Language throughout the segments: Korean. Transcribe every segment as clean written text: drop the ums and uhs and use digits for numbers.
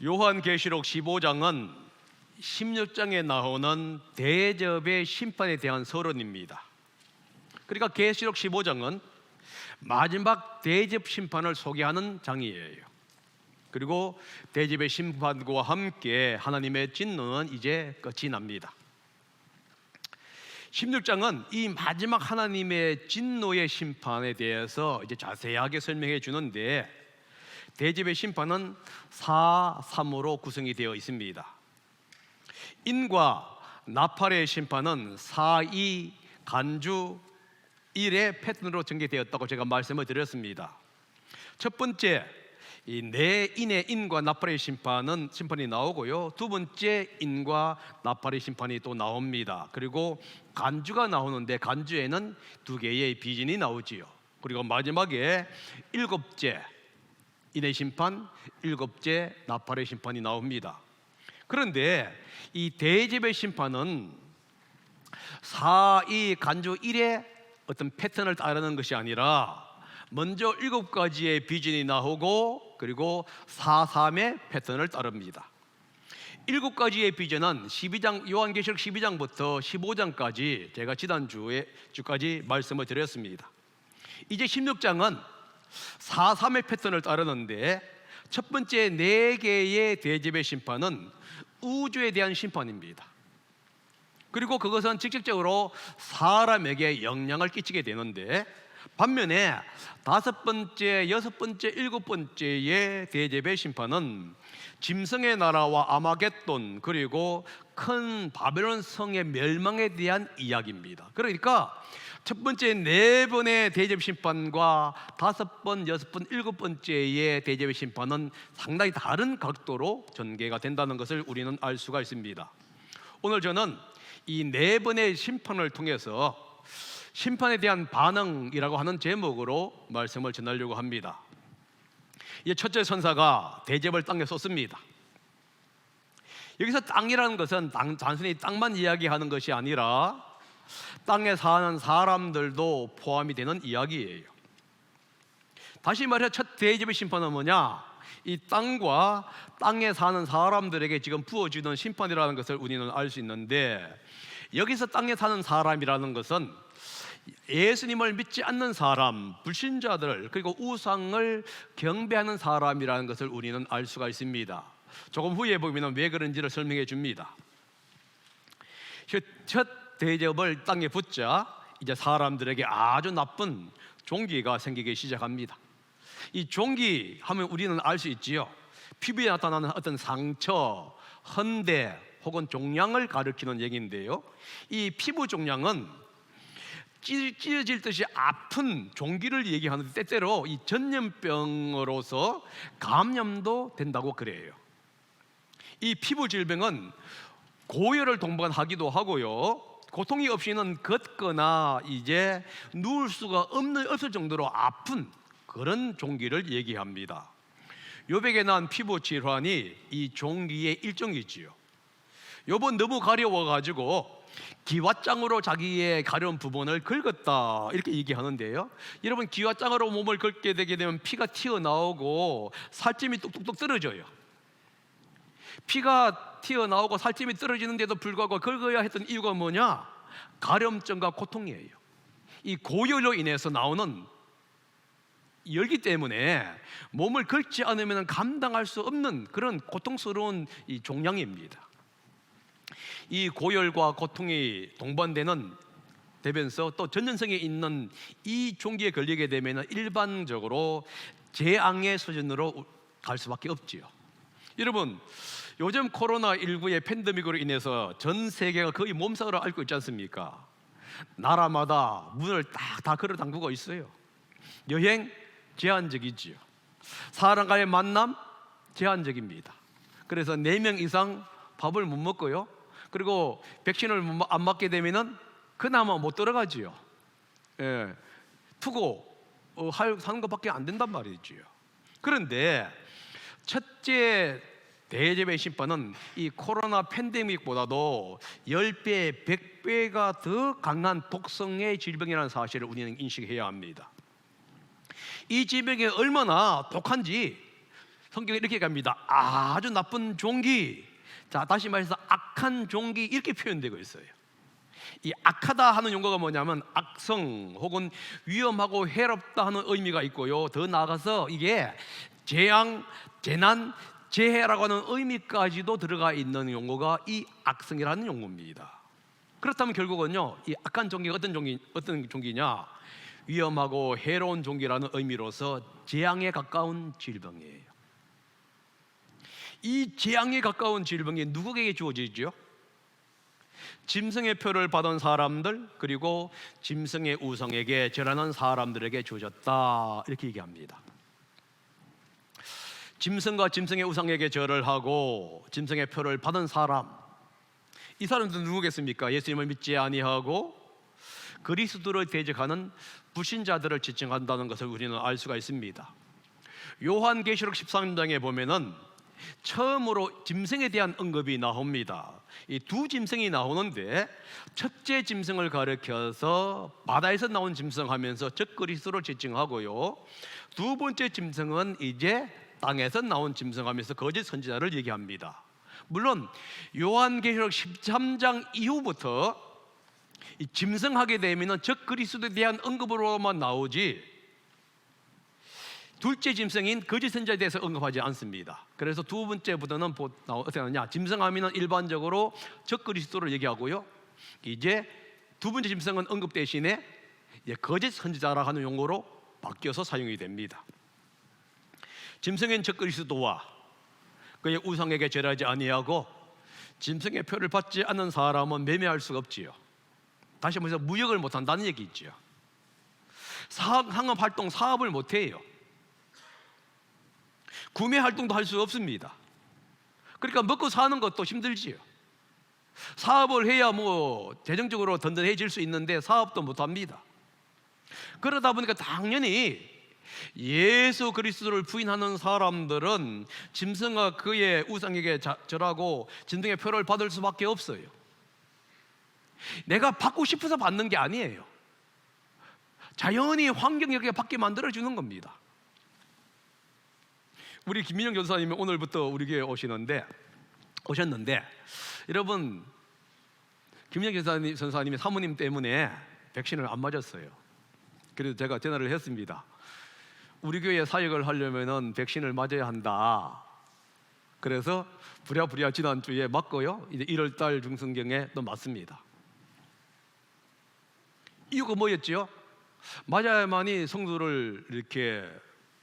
요한계시록 15장은 16장에 나오는 대접의 심판에 대한 서론입니다. 그러니까 계시록 15장은 마지막 대접 심판을 소개하는 장이에요. 그리고 대접의 심판과 함께 하나님의 진노는 이제 끝이 납니다. 16장은 이 마지막 하나님의 진노의 심판에 대해서 이제 자세하게 설명해 주는데, 대접의 심판은 4:3으로 구성이 되어 있습니다. 인과 나팔의 심판은 4:2 간주 1의 패턴으로 전개되었다고 제가 말씀을 드렸습니다. 첫 번째, 이 네 인의 인과 나팔의 심판이 나오고요. 두 번째, 인과 나팔의 심판이 또 나옵니다. 그리고 간주가 나오는데 간주에는 두 개의 비전이 나오지요. 그리고 마지막에 일곱째 인의 심판, 일곱째 나팔의 심판이 나옵니다. 그런데 이 대접의 심판은 4:2 간주 1의 어떤 패턴을 따르는 것이 아니라 먼저 7가지의 비전이 나오고 그리고 4:3의 패턴을 따릅니다. 7가지의 비전은 요한계시록 12장부터 15장까지 제가 지난주까지 말씀을 드렸습니다. 이제 16장은 4:3의 패턴을 따르는데, 첫 번째 4개의 대접의 심판은 우주에 대한 심판입니다. 그리고 그것은 직접적으로 사람에게 영향을 끼치게 되는데, 반면에 5번째, 6번째, 7번째의 대접의 심판은 짐승의 나라와 아마겟돈, 그리고 큰 바벨론 성의 멸망에 대한 이야기입니다. 그러니까 첫 번째 4번의 대접 심판과 5번, 6번, 7번째의 대접의 심판은 상당히 다른 각도로 전개가 된다는 것을 우리는 알 수가 있습니다. 오늘 저는 이 4번의 심판을 통해서 심판에 대한 반응이라고 하는 제목으로 말씀을 전하려고 합니다. 이 첫째 선사가 대접을 땅에 쏟습니다. 여기서 땅이라는 것은 단순히 땅만 이야기하는 것이 아니라 땅에 사는 사람들도 포함이 되는 이야기예요. 다시 말해, 첫 대접의 심판은 뭐냐? 이 땅과 땅에 사는 사람들에게 지금 부어주는 심판이라는 것을 우리는 알 수 있는데, 여기서 땅에 사는 사람이라는 것은 예수님을 믿지 않는 사람, 불신자들, 그리고 우상을 경배하는 사람이라는 것을 우리는 알 수가 있습니다. 조금 후에 보면 왜 그런지를 설명해 줍니다. 첫 대접을 땅에 붓자 이제 사람들에게 아주 나쁜 종기가 생기기 시작합니다. 이 종기 하면 우리는 알 수 있지요. 피부에 나타나는 어떤 상처, 헌대 혹은 종양을 가리키는 얘기인데요, 이 피부 종양은 찢어질 듯이 아픈 종기를 얘기하는데, 때때로 이 전염병으로서 감염도 된다고 그래요. 이 피부 질병은 고열을 동반하기도 하고요, 고통이 없이는 걷거나 이제 누울 수가 없을 정도로 아픈 그런 종기를 얘기합니다. 요백에 난 피부 질환이 이 종기의 일종이지요. 요번 너무 가려워가지고 기왓장으로 자기의 가려운 부분을 긁었다, 이렇게 얘기하는데요, 여러분, 기왓장으로 몸을 긁게 되게 되면 피가 튀어나오고 살찜이 뚝뚝뚝 떨어져요. 피가 튀어나오고 살찜이 떨어지는데도 불구하고 긁어야 했던 이유가 뭐냐? 가려움증과 고통이에요. 이 고열로 인해서 나오는 열기 때문에 몸을 긁지 않으면 감당할 수 없는 그런 고통스러운 이 종양입니다. 이 고열과 고통이 동반되는 되면서 또 전염성이 있는 이 종기에 걸리게 되면 일반적으로 재앙의 수준으로 갈 수밖에 없지요. 여러분, 요즘 코로나19의 팬데믹으로 인해서 전 세계가 거의 몸살을 앓고 있지 않습니까? 나라마다 문을 다 걸어 잠그고 있어요. 여행 제한적이지요. 사람 간의 만남 제한적입니다. 그래서 4명 이상 밥을 못 먹고요, 그리고 백신을 안 맞게 되면은 그나마 못 들어가지요. 투고 사는 것밖에 안 된단 말이지요. 그런데 첫째 대접의 심판은 이 코로나 팬데믹보다도 10배, 100배가 더 강한 독성의 질병이라는 사실을 우리는 인식해야 합니다. 이 질병이 얼마나 독한지 성경에 이렇게 갑니다. 아주 나쁜 종기. 자, 다시 말해서 악한 종기 이렇게 표현되고 있어요. 이 악하다 하는 용어가 뭐냐면 악성 혹은 위험하고 해롭다 하는 의미가 있고요. 더 나아가서 이게 재앙, 재난, 재해라고 하는 의미까지도 들어가 있는 용어가 이 악성이라는 용어입니다. 그렇다면 결국은요, 이 악한 종기가 어떤 종기냐? 위험하고 해로운 종기라는 의미로서 재앙에 가까운 질병이에요. 이 재앙에 가까운 질병이 누구에게 주어지죠? 짐승의 표를 받은 사람들, 그리고 짐승의 우상에게 절하는 사람들에게 주어졌다, 이렇게 얘기합니다. 짐승과 짐승의 우상에게 절을 하고 짐승의 표를 받은 사람, 이 사람들은 누구겠습니까? 예수님을 믿지 아니하고 그리스도를 대적하는 불신자들을 지칭한다는 것을 우리는 알 수가 있습니다. 요한계시록 13장에 보면은 처음으로 짐승에 대한 언급이 나옵니다. 이 두 짐승이 나오는데, 첫째 짐승을 가리켜서 바다에서 나온 짐승 하면서 적그리스도를 지칭하고요, 두 번째 짐승은 이제 땅에서 나온 짐승 하면서 거짓 선지자를 얘기합니다. 물론 요한계시록 13장 이후부터 이 짐승하게 되면 적그리스도에 대한 언급으로만 나오지 둘째 짐승인 거짓 선지자에 대해서 언급하지 않습니다. 그래서 두 번째부터는 어떻게 하느냐, 짐승하면 일반적으로 적그리스도를 얘기하고요, 이제 두 번째 짐승은 언급 대신에 거짓 선지자라 하는 용어로 바뀌어서 사용이 됩니다. 짐승인 적그리스도와 그의 우상에게 절하지 아니하고 짐승의 표를 받지 않는 사람은 매매할 수가 없지요. 다시 말해서 무역을 못한다는 얘기죠. 상업 활동, 사업을 못해요. 구매 활동도 할 수 없습니다. 그러니까 먹고 사는 것도 힘들지요. 사업을 해야 뭐 재정적으로 든든해질 수 있는데 사업도 못합니다. 그러다 보니까 당연히 예수 그리스도를 부인하는 사람들은 짐승과 그의 우상에게 절하고 짐승의 표를 받을 수밖에 없어요. 내가 받고 싶어서 받는 게 아니에요. 자연히 환경이 이렇게 받게 만들어주는 겁니다. 우리 김민영 교사님이 오늘부터 우리 교회에 오셨는데 여러분, 김민영 전사님이 사모님 때문에 백신을 안 맞았어요. 그래서 제가 전화를 했습니다. 우리 교회 사역을 하려면은 백신을 맞아야 한다. 그래서 부랴부랴 지난주에 맞고요, 이제 1월달 중순경에 또 맞습니다. 이유가 뭐였죠? 맞아야만이 성도를 이렇게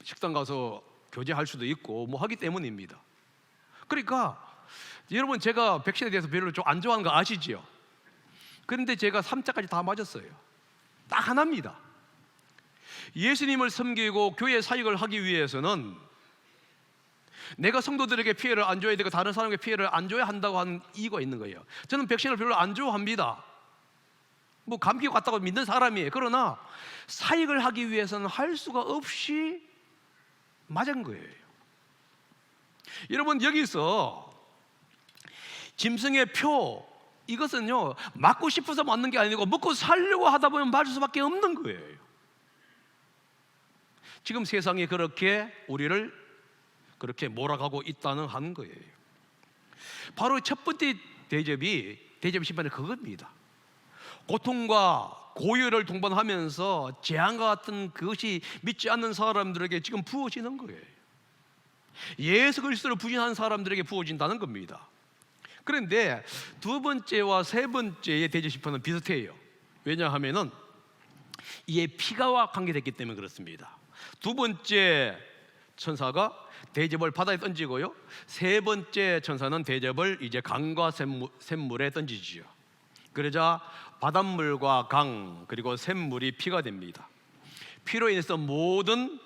식당 가서 교제할 수도 있고 뭐 하기 때문입니다. 그러니까 여러분, 제가 백신에 대해서 별로 좀 안 좋아하는 거 아시죠? 그런데 제가 3차까지 다 맞았어요. 딱 하나입니다. 예수님을 섬기고 교회 사역을 하기 위해서는 내가 성도들에게 피해를 안 줘야 되고 다른 사람에게 피해를 안 줘야 한다고 하는 이유가 있는 거예요. 저는 백신을 별로 안 좋아합니다. 뭐 감기 같다고 믿는 사람이에요. 그러나 사역을 하기 위해서는 할 수가 없이 맞은 거예요. 여러분, 여기서 짐승의 표, 이것은요 맞고 싶어서 맞는 게 아니고 먹고 살려고 하다 보면 맞을 수밖에 없는 거예요. 지금 세상이 그렇게 우리를 그렇게 몰아가고 있다는 하는 거예요. 바로 첫 번째 대접 심판이 그겁니다. 고통과 고열을 동반하면서 재앙과 같은 그것이 믿지 않는 사람들에게 지금 부어지는 거예요. 예수 그리스도를 부인하는 사람들에게 부어진다는 겁니다. 그런데 두 번째와 세 번째의 대접 심판은 비슷해요. 왜냐하면은 이에 피가와 관계됐기 때문에 그렇습니다. 두 번째 천사가 대접을 바다에 던지고요, 세 번째 천사는 대접을 이제 강과 샘물에 던지지요. 그러자 바닷물과 강 그리고 샘물이 피가 됩니다. 피로 인해서 모든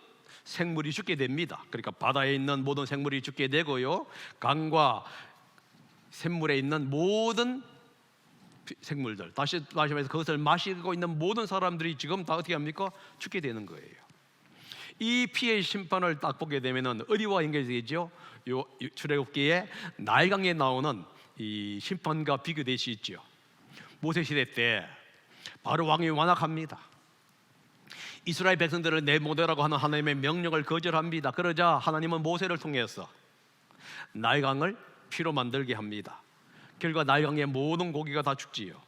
생물이 죽게 됩니다. 그러니까 바다에 있는 모든 생물이 죽게 되고요, 강과 샘물에 있는 모든 생물들, 다시 말해서 그것을 마시고 있는 모든 사람들이 지금 다 어떻게 합니까? 죽게 되는 거예요. 이 피의 심판을 딱 보게 되면은 어디와 연결되죠? 요 출애굽기에 나일강에 나오는 이 심판과 비교될 수 있죠. 모세 시대 때 바로 왕이 완악합니다. 이스라엘 백성들을 내 모델라고 하는 하나님의 명령을 거절합니다. 그러자 하나님은 모세를 통해서 나일강을 피로 만들게 합니다. 결과 나일강의 모든 고기가 다 죽지요.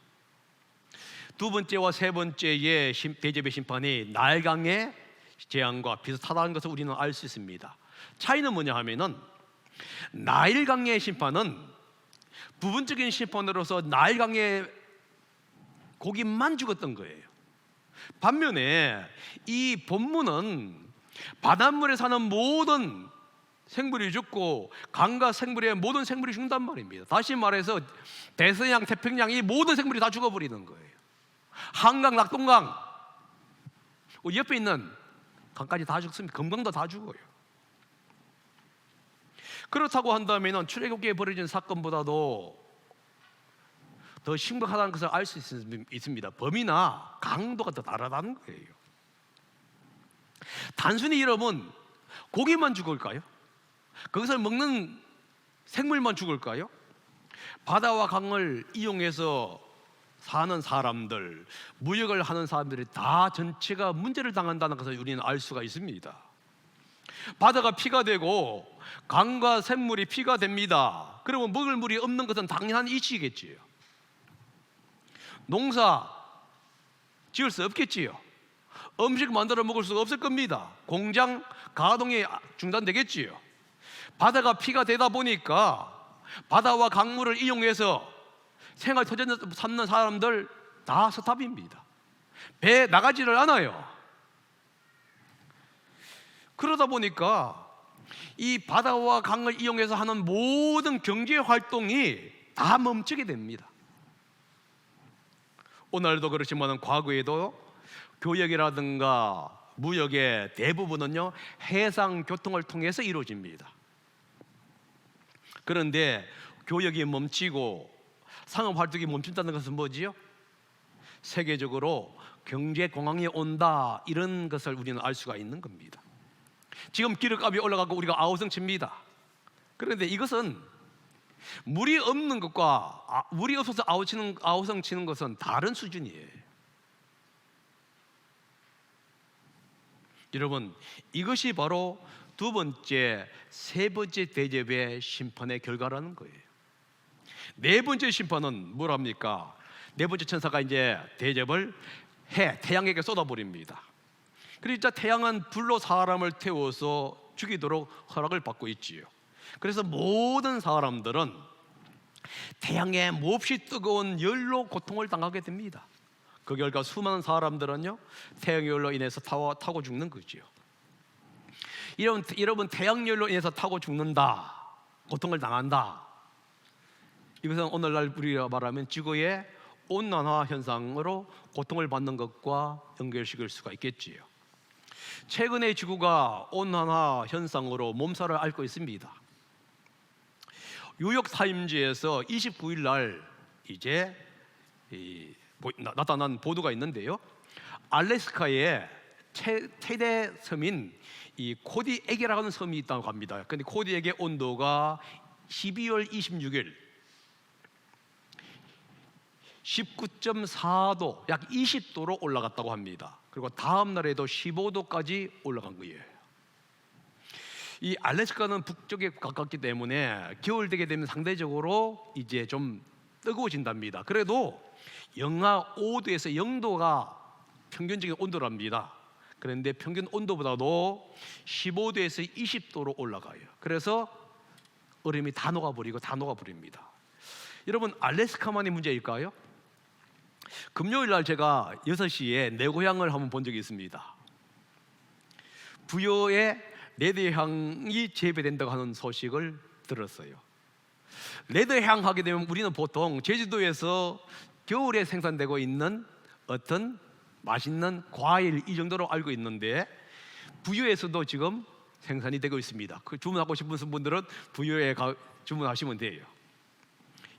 두 번째와 세 번째의 대접의 심판이 나일강의 재앙과 비슷하다는 것을 우리는 알 수 있습니다. 차이는 뭐냐 하면은 나일강의 심판은 부분적인 심판으로서 나일강의 고기만 죽었던 거예요. 반면에 이 본문은 바닷물에 사는 모든 생물이 죽고 강과 생물의 모든 생물이 죽는단 말입니다. 다시 말해서 대서양, 태평양 이 모든 생물이 다 죽어버리는 거예요. 한강, 낙동강, 옆에 있는 강까지 다 죽습니다. 금강도 다 죽어요. 그렇다고 한다면 출애굽기에 벌어진 사건보다도 더 심각하다는 것을 알 수 있습니다. 범위나 강도가 더 다르다는 거예요. 단순히 여러분 고기만 죽을까요? 그것을 먹는 생물만 죽을까요? 바다와 강을 이용해서 사는 사람들, 무역을 하는 사람들이 다 전체가 문제를 당한다는 것을 우리는 알 수가 있습니다. 바다가 피가 되고 강과 샘물이 피가 됩니다. 그러면 먹을 물이 없는 것은 당연한 이치겠지요. 농사 지을 수 없겠지요. 음식 만들어 먹을 수 없을 겁니다. 공장 가동이 중단되겠지요. 바다가 피가 되다 보니까 바다와 강물을 이용해서 생활 터전을 삼는 사람들 다 스탑입니다. 배 나가지를 않아요. 그러다 보니까 이 바다와 강을 이용해서 하는 모든 경제 활동이 다 멈추게 됩니다. 오늘도 그렇지만 과거에도 교역이라든가 무역의 대부분은요 해상 교통을 통해서 이루어집니다. 그런데 교역이 멈추고 상업 활동이 멈춘다는 것은 뭐지요? 세계적으로 경제 공황이 온다, 이런 것을 우리는 알 수가 있는 겁니다. 지금 기름값이 올라가고 우리가 아우성 칩니다. 그런데 이것은 물이 없는 것과 물이 없어서 아우성 치는 것은 다른 수준이에요. 여러분, 이것이 바로 두 번째, 세 번째 대접의 심판의 결과라는 거예요. 네 번째 심판은 뭐랍니까? 네 번째 천사가 이제 대접을 태양에게 쏟아버립니다. 그러니까 태양은 불로 사람을 태워서 죽이도록 허락을 받고 있지요. 그래서 모든 사람들은 태양의 몹시 뜨거운 열로 고통을 당하게 됩니다. 그 결과 수많은 사람들은요 태양의 열로 인해서 타고 죽는 거지요. 여러분 태양열로 인해서 타고 죽는다, 고통을 당한다, 이것은 오늘날 우리가 말하면 지구의 온난화 현상으로 고통을 받는 것과 연결시킬 수가 있겠지요. 최근에 지구가 온난화 현상으로 몸살을 앓고 있습니다. 뉴욕 타임즈에서 29일 날 이제 나타난 보도가 있는데요. 알래스카의 최대 섬인 이 코디액이라고 하는 섬이 있다고 합니다. 그런데 코디액의 온도가 12월 26일 19.4도, 약 20도로 올라갔다고 합니다. 그리고 다음 날에도 15도까지 올라간 거예요. 이 알래스카는 북쪽에 가깝기 때문에 겨울 되게 되면 상대적으로 이제 좀 뜨거워진답니다. 그래도 영하 5도에서 0도가 평균적인 온도랍니다. 그런데 평균 온도보다도 15도에서 20도로 올라가요. 그래서 얼음이 다 녹아버립니다. 여러분, 알래스카만의 문제일까요? 금요일 날 제가 6시에 내 고향을 한번 본 적이 있습니다. 부여에 레드향이 재배된다고 하는 소식을 들었어요. 레드향 하게 되면 우리는 보통 제주도에서 겨울에 생산되고 있는 어떤 맛있는 과일, 이 정도로 알고 있는데 부여에서도 지금 생산이 되고 있습니다. 그 주문하고 싶은 분들은 부여에 주문하시면 돼요.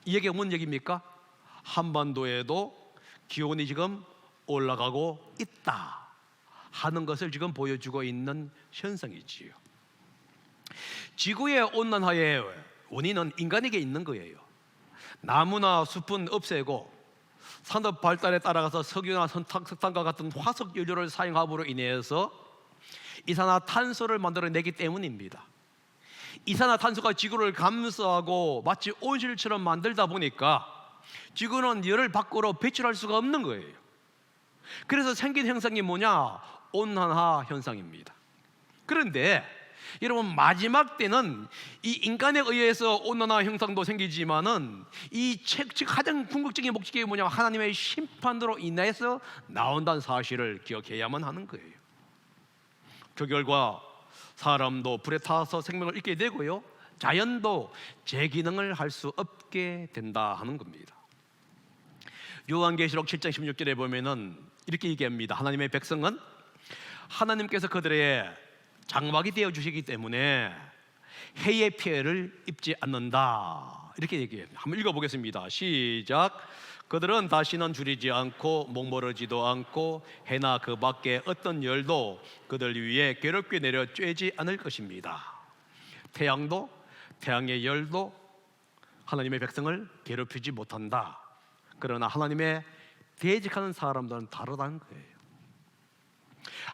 이 얘기가 뭔 얘기입니까? 한반도에도 기온이 지금 올라가고 있다 하는 것을 지금 보여주고 있는 현상이지요. 지구의 온난화의 원인은 인간에게 있는 거예요. 나무나 숲은 없애고 산업 발달에 따라가서 석유나 석탄과 같은 화석 연료를 사용함으로 인해서 이산화탄소를 만들어내기 때문입니다. 이산화탄소가 지구를 감싸고 마치 온실처럼 만들다 보니까 지구는 열을 밖으로 배출할 수가 없는 거예요. 그래서 생긴 현상이 뭐냐? 온난화 현상입니다. 그런데 여러분, 마지막 때는 이 인간에 의해서 온난화 현상도 생기지만은 이 가장 궁극적인 목적이 뭐냐면 하나님의 심판으로 인해서 나온다는 사실을 기억해야만 하는 거예요. 그 결과 사람도 불에 타서 생명을 잃게 되고요, 자연도 제 기능을 할 수 없게 된다 하는 겁니다. 요한계시록 7장 16절에 보면은 이렇게 얘기합니다. 하나님의 백성은 하나님께서 그들의 장막이 되어 주시기 때문에 해의 피해를 입지 않는다, 이렇게 얘기해요. 한번 읽어보겠습니다. 시작. 그들은 다시는 줄이지 않고 목마르지도 않고 해나 그 밖에 어떤 열도 그들 위에 괴롭게 내려 쬐지 않을 것입니다. 태양도, 태양의 열도 하나님의 백성을 괴롭히지 못한다. 그러나 하나님의 대적하는 사람들은 다르다는 거예요.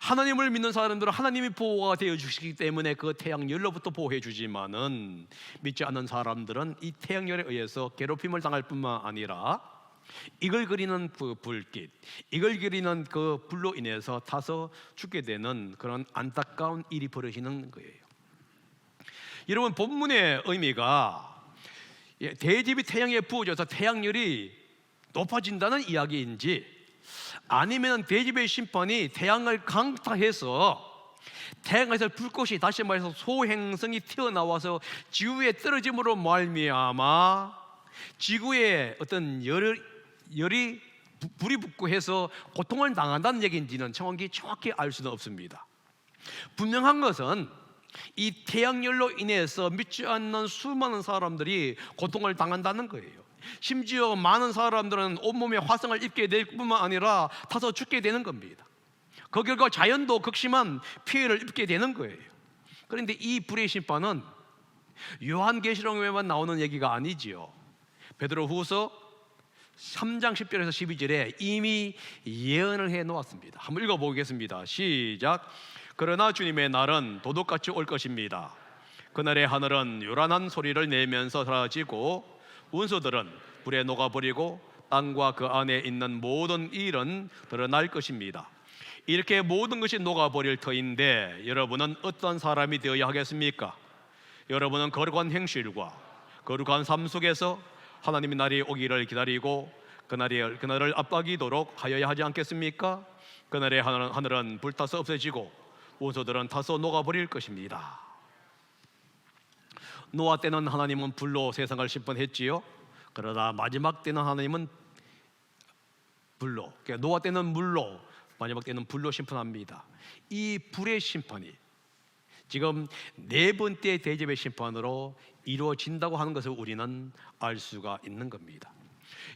하나님을 믿는 사람들은 하나님이 보호가 되어 주시기 때문에 그 태양열로부터 보호해 주지만은, 믿지 않는 사람들은 이 태양열에 의해서 괴롭힘을 당할 뿐만 아니라 이걸 그리는 그 불빛, 이걸 그리는 그 불로 인해서 타서 죽게 되는 그런 안타까운 일이 벌어지는 거예요. 여러분, 본문의 의미가 대집이 태양에 부어져서 태양열이 높아진다는 이야기인지, 아니면 대집의 심판이 태양을 강타해서 태양에서 불꽃이, 다시 말해서 소행성이 튀어나와서 지구에 떨어짐으로 말미암아 지구에 어떤 열이 불이 붙고 해서 고통을 당한다는 얘기인지는 정확히 알 수는 없습니다. 분명한 것은 이 태양열로 인해서 믿지 않는 수많은 사람들이 고통을 당한다는 거예요. 심지어 많은 사람들은 온몸에 화상을 입게 될 뿐만 아니라 타서 죽게 되는 겁니다. 그 결과 자연도 극심한 피해를 입게 되는 거예요. 그런데 이 불의 심판은 요한계시록에만 나오는 얘기가 아니지요. 베드로후서 3장 10절에서 12절에 이미 예언을 해 놓았습니다. 한번 읽어보겠습니다. 시작. 그러나 주님의 날은 도둑같이 올 것입니다. 그날의 하늘은 요란한 소리를 내면서 사라지고 원수들은 불에 녹아버리고 땅과 그 안에 있는 모든 일은 드러날 것입니다. 이렇게 모든 것이 녹아버릴 터인데 여러분은 어떤 사람이 되어야 하겠습니까? 여러분은 거룩한 행실과 거룩한 삶 속에서 하나님의 날이 오기를 기다리고 그날을 앞당기도록 하여야 하지 않겠습니까? 그날의 하늘은 불타서 없어지고 원수들은 타서 녹아버릴 것입니다. 노아 때는 하나님은 불로 세상을 심판했지요. 그러나 마지막 때는 하나님은 불로, 그러니까 노아 때는 물로, 마지막 때는 불로 심판합니다. 이 불의 심판이 지금 네 번째 대접의 심판으로 이루어진다고 하는 것을 우리는 알 수가 있는 겁니다.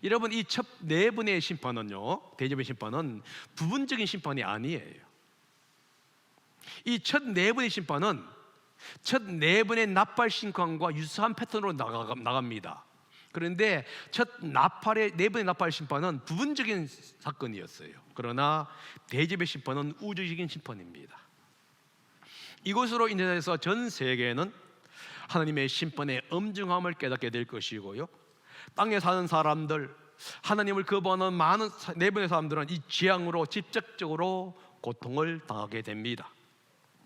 여러분, 이 첫 네 번의 심판은요, 대접의 심판은 부분적인 심판이 아니에요. 이 첫 네 번의 심판은 첫 네 번의 나팔 심판과 유사한 패턴으로 나갑니다. 그런데 첫 네 번의 나팔 심판은 부분적인 사건이었어요. 그러나 대접의 심판은 우주적인 심판입니다. 이것으로 인해서 전 세계는 하나님의 심판의 엄중함을 깨닫게 될 것이고요, 땅에 사는 사람들, 하나님을 거부하는 많은 네 번의 사람들은 이 재앙으로 직접적으로 고통을 당하게 됩니다.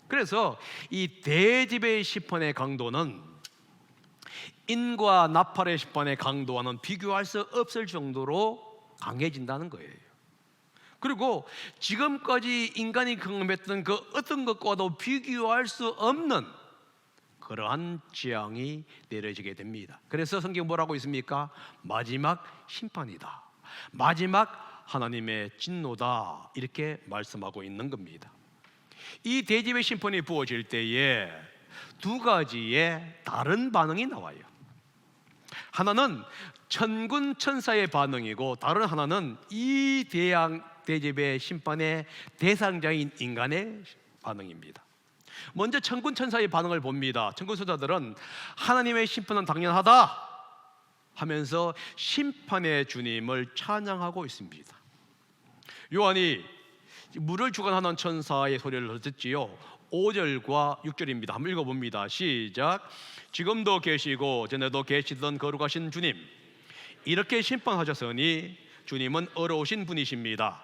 그래서 이 대집의 심판의 강도는 인과 나팔의 심판의 강도와는 비교할 수 없을 정도로 강해진다는 거예요. 그리고 지금까지 인간이 경험했던 그 어떤 것과도 비교할 수 없는 그러한 재앙이 내려지게 됩니다. 그래서 성경 뭐라고 있습니까? 마지막 심판이다, 마지막 하나님의 진노다, 이렇게 말씀하고 있는 겁니다. 이 대집의 심판이 부어질 때에 두 가지의 다른 반응이 나와요. 하나는 천군 천사의 반응이고, 다른 하나는 이 대집의 심판의 대상자인 인간의 반응입니다. 먼저 천군 천사의 반응을 봅니다. 천군 천사들은 하나님의 심판은 당연하다, 하면서 심판의 주님을 찬양하고 있습니다. 요한이 물을 주관하는 천사의 소리를 듣지요. 5절과 6절입니다. 한번 읽어봅니다. 시작. 지금도 계시고 전에도 계시던 거룩하신 주님, 이렇게 심판하셨으니 주님은 의로우신 분이십니다.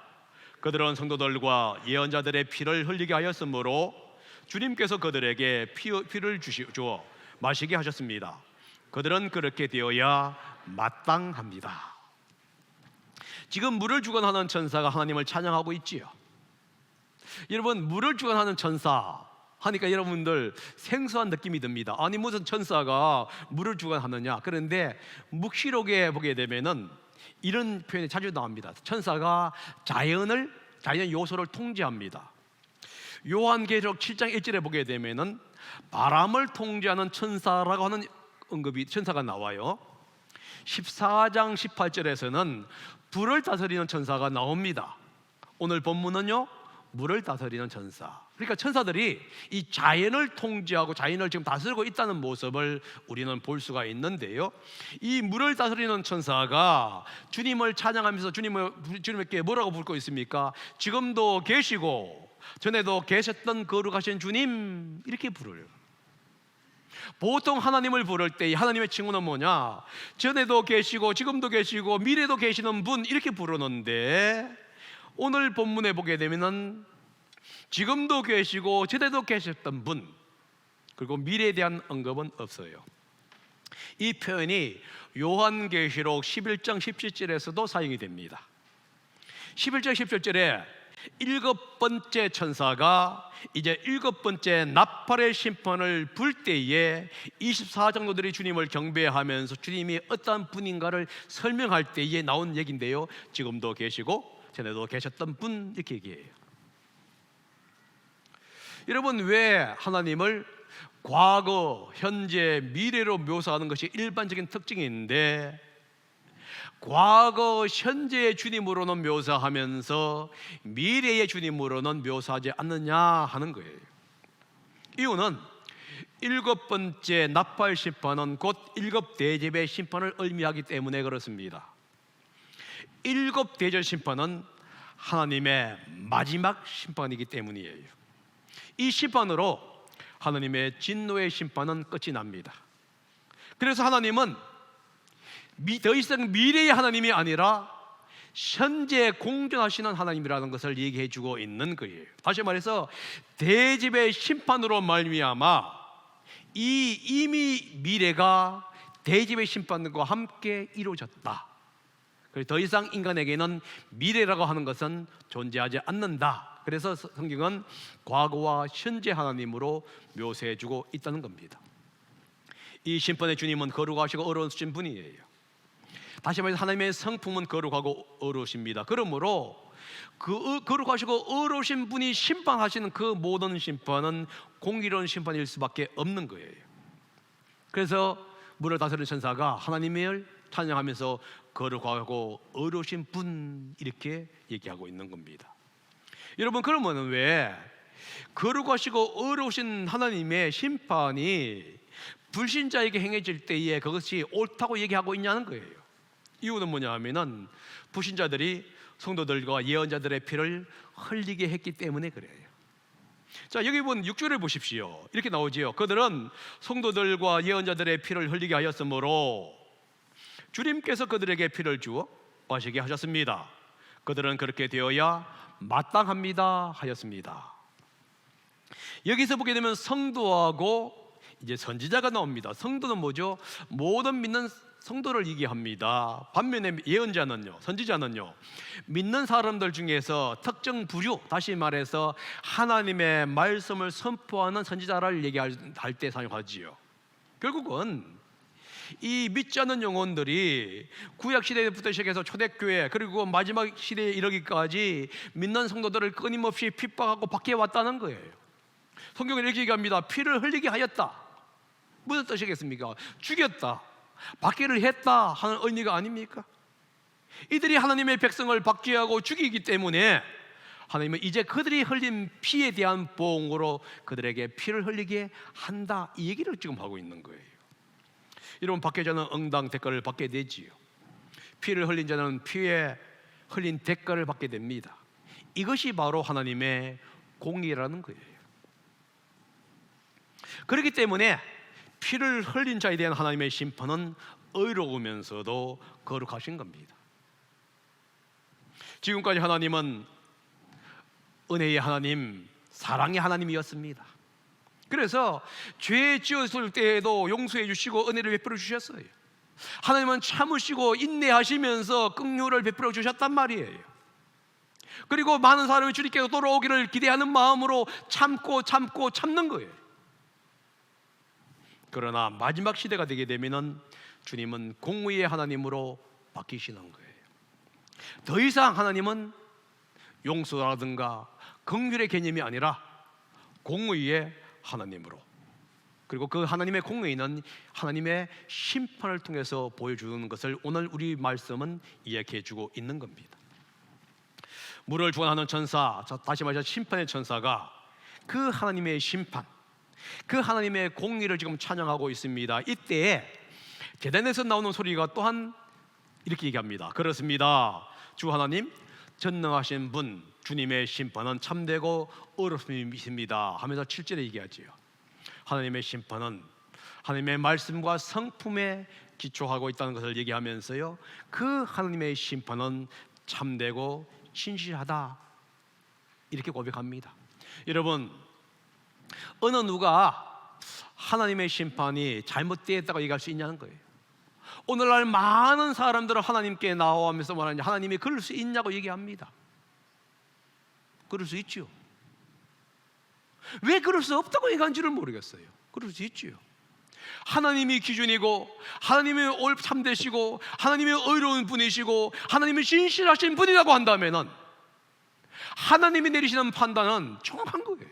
그들은 성도들과 예언자들의 피를 흘리게 하였으므로 주님께서 그들에게 피를 주어 마시게 하셨습니다. 그들은 그렇게 되어야 마땅합니다. 지금 물을 주관하는 천사가 하나님을 찬양하고 있지요. 여러분, 물을 주관하는 천사 하니까 여러분들 생소한 느낌이 듭니다. 아니, 무슨 천사가 물을 주관하느냐. 그런데 묵시록에 보게 되면은 이런 표현이 자주 나옵니다. 천사가 자연 요소를 통제합니다. 요한계시록 7장 1절에 보게 되면은 바람을 통제하는 천사라고 하는 천사가 나와요. 14장 18절에서는 불을 다스리는 천사가 나옵니다. 오늘 본문은요, 물을 다스리는 천사. 그러니까 천사들이 이 자연을 통제하고 자연을 지금 다스리고 있다는 모습을 우리는 볼 수가 있는데요, 이 물을 다스리는 천사가 주님을 찬양하면서 주님께 뭐라고 부르고 있습니까? 지금도 계시고 전에도 계셨던 거룩하신 주님, 이렇게 부르요. 보통 하나님을 부를 때 하나님의 칭호는 뭐냐? 전에도 계시고 지금도 계시고 미래도 계시는 분, 이렇게 부르는데 오늘 본문에 보게 되면은 지금도 계시고 전에도 계셨던 분, 그리고 미래에 대한 언급은 없어요. 이 표현이 요한계시록 11장 17절에서도 사용이 됩니다. 11장 17절에 일곱 번째 천사가 이제 일곱 번째 나팔의 심판을 불 때에 24장로들이 주님을 경배하면서 주님이 어떠한 분인가를 설명할 때에 나온 얘기인데요, 지금도 계시고 전에도 계셨던 분, 이렇게 얘기해요. 여러분, 왜 하나님을 과거, 현재, 미래로 묘사하는 것이 일반적인 특징인데 과거, 현재의 주님으로는 묘사하면서 미래의 주님으로는 묘사하지 않느냐 하는 거예요. 이유는 일곱 번째 나팔 심판은 곧 일곱 대접의 심판을 의미하기 때문에 그렇습니다. 일곱 대접 심판은 하나님의 마지막 심판이기 때문이에요. 이 심판으로 하나님의 진노의 심판은 끝이 납니다. 그래서 하나님은 더 이상 미래의 하나님이 아니라 현재 공존하시는 하나님이라는 것을 얘기해 주고 있는 거예요. 다시 말해서 대집의 심판으로 말미암아 이미 미래가 대집의 심판과 함께 이루어졌다. 그래서 더 이상 인간에게는 미래라고 하는 것은 존재하지 않는다. 그래서 성경은 과거와 현재 하나님으로 묘사해 주고 있다는 겁니다. 이 심판의 주님은 거룩하시고 어려우신 분이에요. 다시 말해서 하나님의 성품은 거룩하고 어려우십니다. 그러므로 그 거룩하시고 어려우신 분이 심판하시는 그 모든 심판은 공의로운 심판일 수밖에 없는 거예요. 그래서 물을 다스리는 천사가 하나님을 찬양하면서 거룩하고 어려우신 분, 이렇게 얘기하고 있는 겁니다. 여러분, 그러면 왜 거룩하시고 어려우신 하나님의 심판이 불신자에게 행해질 때에 그것이 옳다고 얘기하고 있냐는 거예요. 이유는 뭐냐 하면은 불신자들이 성도들과 예언자들의 피를 흘리게 했기 때문에 그래요. 자, 여기 본 6절을 보십시오. 이렇게 나오지요. 그들은 성도들과 예언자들의 피를 흘리게 하였으므로 주님께서 그들에게 피를 주어 마시게 하셨습니다. 그들은 그렇게 되어야 마땅합니다 하였습니다. 여기서 보게 되면 성도하고 이제 선지자가 나옵니다. 성도는 뭐죠? 모든 믿는 성도를 얘기합니다. 반면에 예언자는요, 선지자는요, 믿는 사람들 중에서 특정 부류, 다시 말해서 하나님의 말씀을 선포하는 선지자를 얘기할 때 사용하지요. 결국은 이 믿지 않는 영혼들이 구약 시대부터 시작해서 초대교회 그리고 마지막 시대에 이르기까지 믿는 성도들을 끊임없이 핍박하고 박해 왔다는 거예요. 성경은 이렇게 얘기합니다. 피를 흘리게 하였다. 무슨 뜻이겠습니까? 죽였다, 박해를 했다 하는 의미가 아닙니까? 이들이 하나님의 백성을 박해하고 죽이기 때문에 하나님은 이제 그들이 흘린 피에 대한 보응으로 그들에게 피를 흘리게 한다, 이 얘기를 지금 하고 있는 거예요. 여러분, 받게 자는 응당 대가를 받게 되지요. 피를 흘린 자는 피에 흘린 대가를 받게 됩니다. 이것이 바로 하나님의 공의라는 거예요. 그렇기 때문에 피를 흘린 자에 대한 하나님의 심판은 의로우면서도 거룩하신 겁니다. 지금까지 하나님은 은혜의 하나님, 사랑의 하나님이었습니다. 그래서 죄 지었을 때에도 용서해 주시고 은혜를 베풀어 주셨어요. 하나님은 참으시고 인내하시면서 긍휼을 베풀어 주셨단 말이에요. 그리고 많은 사람이 주님께로 돌아오기를 기대하는 마음으로 참는 거예요. 그러나 마지막 시대가 되게 되면은 주님은 공의의 하나님으로 바뀌시는 거예요. 더 이상 하나님은 용서라든가 긍휼의 개념이 아니라 공의의 하나님으로, 그리고 그 하나님의 공의는 하나님의 심판을 통해서 보여주는 것을 오늘 우리 말씀은 이야기해 주고 있는 겁니다. 물을 주관하는 천사, 다시 말해서 심판의 천사가 그 하나님의 심판, 그 하나님의 공의를 지금 찬양하고 있습니다. 이때 제단에서 나오는 소리가 또한 이렇게 얘기합니다. 그렇습니다. 주 하나님, 전능하신 분 주님의 심판은 참되고 의롭습니다 하면서 7절에 얘기하지요. 하나님의 심판은 하나님의 말씀과 성품에 기초하고 있다는 것을 얘기하면서요, 그 하나님의 심판은 참되고 신실하다, 이렇게 고백합니다. 여러분, 어느 누가 하나님의 심판이 잘못되었다고 얘기할 수 있냐는 거예요. 오늘날 많은 사람들은 하나님께 나오면서 말하냐, 하나님이 그럴 수 있냐고 얘기합니다. 그럴 수 있죠. 왜 그럴 수 없다고 얘기한지를 모르겠어요. 그럴 수 있죠. 하나님이 기준이고, 하나님이 참되시고, 하나님이 의로운 분이시고, 하나님이 신실하신 분이라고 한다면은 하나님이 내리시는 판단은 정확한 거예요.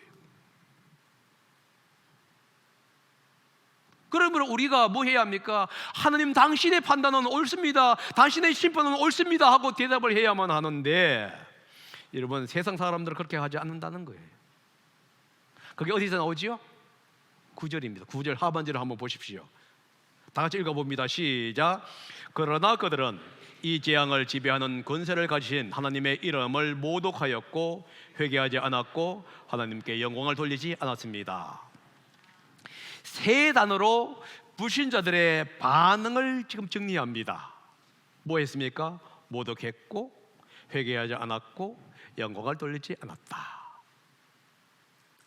그러므로 우리가 뭐 해야 합니까? 하나님, 당신의 판단은 옳습니다, 당신의 심판은 옳습니다 하고 대답을 해야만 하는데, 여러분, 세상 사람들은 그렇게 하지 않는다는 거예요. 그게 어디서 나오지요? 9절입니다. 9절 하반절을 한번 보십시오. 다 같이 읽어봅니다. 시작. 그러나 그들은 이 재앙을 지배하는 권세를 가지신 하나님의 이름을 모독하였고 회개하지 않았고 하나님께 영광을 돌리지 않았습니다. 세 단어로 불신자들의 반응을 지금 정리합니다. 뭐 했습니까? 모독했고, 회개하지 않았고, 영광을 돌리지 않았다.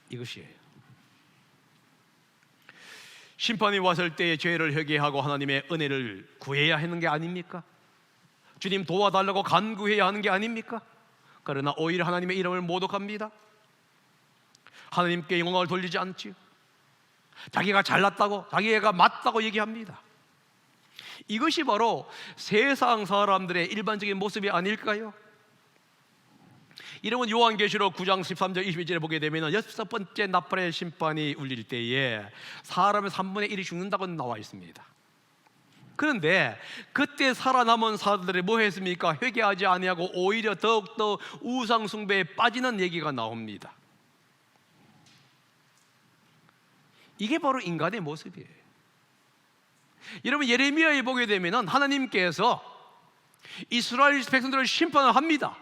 이것이에요. 심판이 왔을 때에 죄를 회개하고 하나님의 은혜를 구해야 하는 게 아닙니까? 주님 도와달라고 간구해야 하는 게 아닙니까? 그러나 오히려 하나님의 이름을 모독합니다. 하나님께 영광을 돌리지 않지요. 자기가 잘났다고, 자기가 맞다고 얘기합니다. 이것이 바로 세상 사람들의 일반적인 모습이 아닐까요? 이러면 요한계시록 9장 13절 22절에 보게 되면 6번째 나팔의 심판이 울릴 때에 사람의 3분의 1이 죽는다고 나와 있습니다. 그런데 그때 살아남은 사람들이 뭐 했습니까? 회개하지 아니하고 오히려 더욱더 우상 숭배에 빠지는 얘기가 나옵니다. 이게 바로 인간의 모습이에요. 여러분, 예레미야에 보게 되면 하나님께서 이스라엘 백성들을 심판을 합니다.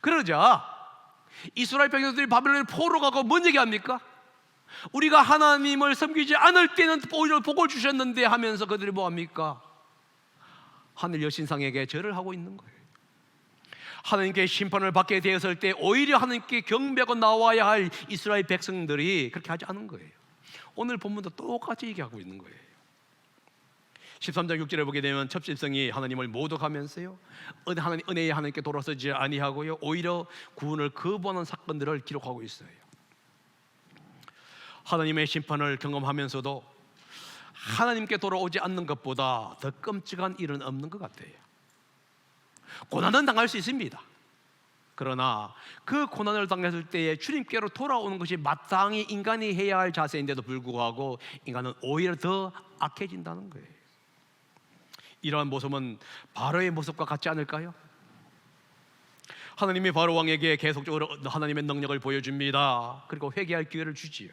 그러자 이스라엘 백성들이 바벨론에 포로 가고 뭔 얘기합니까? 우리가 하나님을 섬기지 않을 때는 오히려 복을 주셨는데 하면서 그들이 뭐합니까? 하늘 여신상에게 절을 하고 있는 거예요. 하나님께 심판을 받게 되었을 때 오히려 하나님께 경배하고 나와야 할 이스라엘 백성들이 그렇게 하지 않은 거예요. 오늘 본문도 똑같이 얘기하고 있는 거예요. 13장 6절에 보게 되면 첩십성이 하나님을 모독하면서요, 은혜의 하나님께 돌아서지 아니하고요, 오히려 구원을 거부하는 사건들을 기록하고 있어요. 하나님의 심판을 경험하면서도 하나님께 돌아오지 않는 것보다 더 끔찍한 일은 없는 것 같아요. 고난은 당할 수 있습니다. 그러나 그 고난을 당했을 때에 주님께로 돌아오는 것이 마땅히 인간이 해야 할 자세인데도 불구하고 인간은 오히려 더 악해진다는 거예요. 이러한 모습은 바로의 모습과 같지 않을까요? 하나님이 바로 왕에게 계속적으로 하나님의 능력을 보여줍니다. 그리고 회개할 기회를 주지요.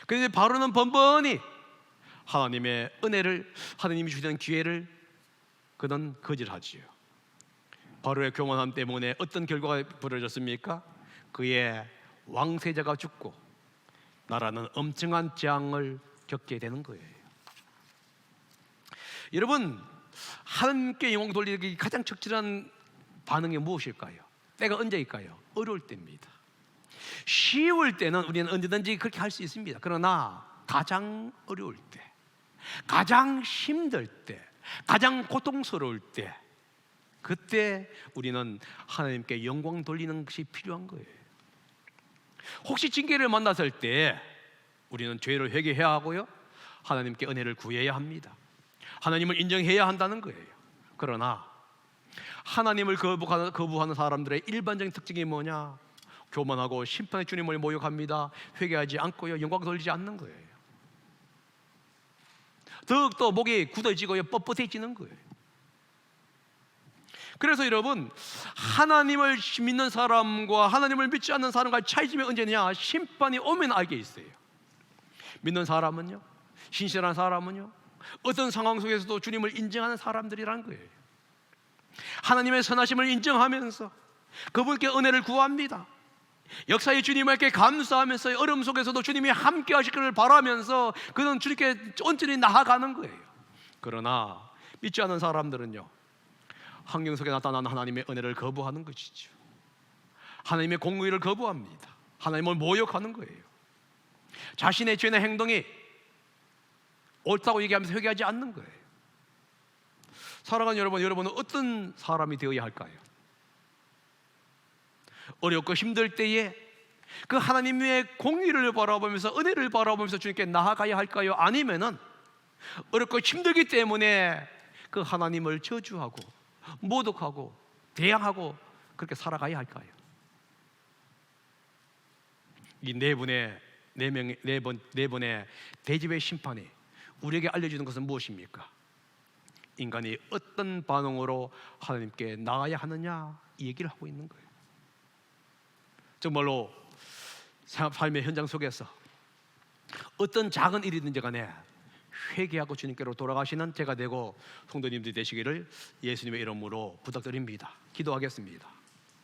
그런데 바로는 번번이 하나님의 은혜를, 하나님이 주시는 기회를 그는 거절하지요. 바로의 교만함 때문에 어떤 결과가 벌어졌습니까? 그의 왕세자가 죽고 나라는 엄청난 재앙을 겪게 되는 거예요. 여러분, 하나님께 영광 돌리기 가장 적절한 반응이 무엇일까요? 때가 언제일까요? 어려울 때입니다. 쉬울 때는 우리는 언제든지 그렇게 할 수 있습니다. 그러나 가장 어려울 때, 가장 힘들 때, 가장 고통스러울 때, 그때 우리는 하나님께 영광 돌리는 것이 필요한 거예요. 혹시 징계를 만났을 때 우리는 죄를 회개해야 하고요, 하나님께 은혜를 구해야 합니다. 하나님을 인정해야 한다는 거예요. 그러나 하나님을 거부하는 사람들의 일반적인 특징이 뭐냐? 교만하고 심판의 주님을 모욕합니다. 회개하지 않고요, 영광 돌리지 않는 거예요. 더욱더 목이 굳어지고요, 뻣뻣해지는 거예요. 그래서 여러분, 하나님을 믿는 사람과 하나님을 믿지 않는 사람과 차이점이 언제냐? 심판이 오면 알게 있어요. 믿는 사람은요, 신실한 사람은요, 어떤 상황 속에서도 주님을 인정하는 사람들이라는 거예요. 하나님의 선하심을 인정하면서 그분께 은혜를 구합니다. 역사의 주님께 감사하면서 어려움 속에서도 주님이 함께 하실 것을 바라면서 그는 주님께 온전히 나아가는 거예요. 그러나 믿지 않는 사람들은요, 환경 속에 나타나는 하나님의 은혜를 거부하는 것이죠. 하나님의 공의를 거부합니다. 하나님을 모욕하는 거예요. 자신의 죄나 행동이 옳다고 얘기하면서 회개하지 않는 거예요. 사랑하는 여러분, 여러분은 어떤 사람이 되어야 할까요? 어렵고 힘들 때에 그 하나님의 공의를 바라보면서 은혜를 바라보면서 주님께 나아가야 할까요? 아니면은 어렵고 힘들기 때문에 그 하나님을 저주하고 모독하고 대항하고 그렇게 살아가야 할까요? 이 네 번의 대집의 심판이 우리에게 알려주는 것은 무엇입니까? 인간이 어떤 반응으로 하나님께 나아야 하느냐, 이 얘기를 하고 있는 거예요. 정말로 삶의 현장 속에서 어떤 작은 일이든지 간에 회개하고 주님께로 돌아가시는 제가 되고 성도님들이 되시기를 예수님의 이름으로 부탁드립니다. 기도하겠습니다.